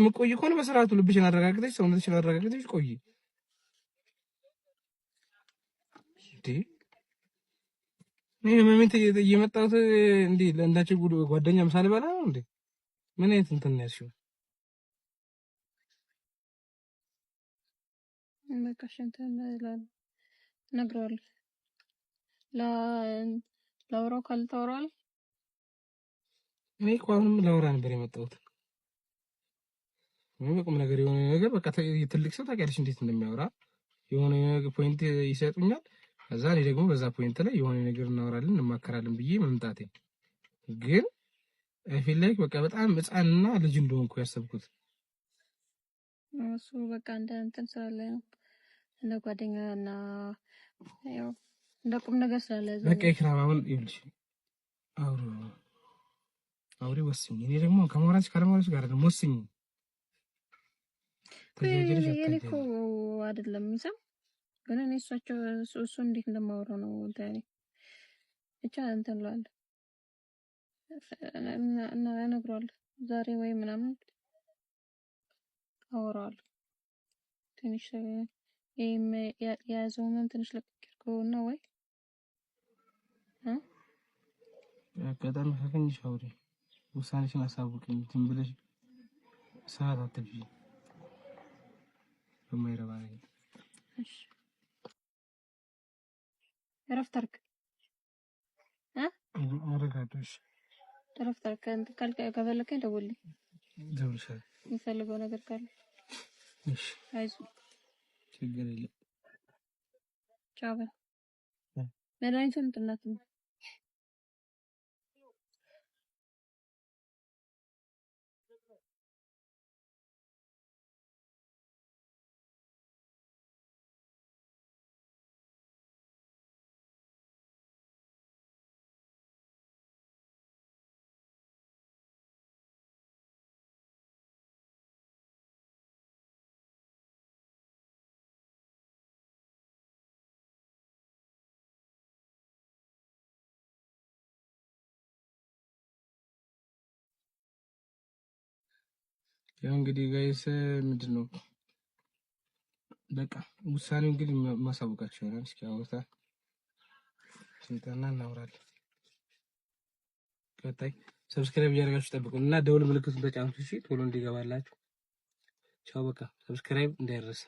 ምቆይ ከሆነ በስርዓቱ ልብሽን አረጋግተሽ ሰውነትሽን አረጋግተሽ ቆይ። እኔ መሜንት እየመጣሁት እንዴ ለእንዳችሁ ጓደኛ ምሳሌ ባላ ነው እንዴ? ምን አይነት እንትን ነው ያልሽው? በቃ እንትን እነግረዋለሁ። ላውራው ካልታወራል እኔ እኮ አሁንም ላውራ ነበር የመጣሁት። በቁም ነገር የሆነ ነገር በቃ ትልቅ ሰው ታውቂያለሽ እንዴት እንደሚያወራ የሆነ ፖይንት ይሰጡኛል። ከዛ እኔ ደግሞ በዛ ፖይንት ላይ የሆነ ነገር እናወራለን እንማከራለን ብዬ መምጣቴ ግን ፊል ላይክ በቃ በጣም ህፃንና ልጅ እንደሆንኩ ያሰብኩት እሱ በቃ እንደ እንትን ስላለ ነው እንደ ጓደኛና ያው እንደ ቁም ነገር ስላለ በቃ ኢክራም አሁን ይኸውልሽ አውሪ ወስኝ። እኔ ደግሞ ከማውራትሽ ካለማውራትሽ ጋር ደግሞ ወስኝ። እኔ እኮ አይደለም ሰው ግን እኔ እሱ እንዴት እንደማወራው ነው ታሪ ብቻ እንትን እላለሁ እና እነግረዋለሁ ዛሬ ወይ ምናምን አወራዋለሁ። ትንሽ የያዘውን ትንሽ ለቅቄርኩና ወይ አጋጣሚ ካገኘሽ አውሪ፣ ውሳኔሽን አሳውቂኝ። ዝም ብለሽ ሰዓት አትልፊ በማይረባ ነገር። እሺ እረፍት አድርግ አረጋግጥሽ እረፍት አድርግ። ከፈለከኝ ደውልልኝ፣ ደውልሻለሁ የምፈልገው ነገር ካለ። እሺ አይዞህ፣ ችግር የለም። ቻው በል። መድኃኒቱን ጥናት ነው ያው እንግዲህ ጋይስ ምንድነው በቃ ውሳኔው እንግዲህ ማሳወቃችሁ ይሆናል። እስኪ አውርታ ስንተና እናወራለን። ቀጣይ ሰብስክራይብ እያደረጋችሁ ጠብቁን እና ደውል ምልክቱን ተጫኑት እሺ፣ ቶሎ እንዲገባላችሁ። ቻው በቃ ሰብስክራይብ እንዳይረሳ።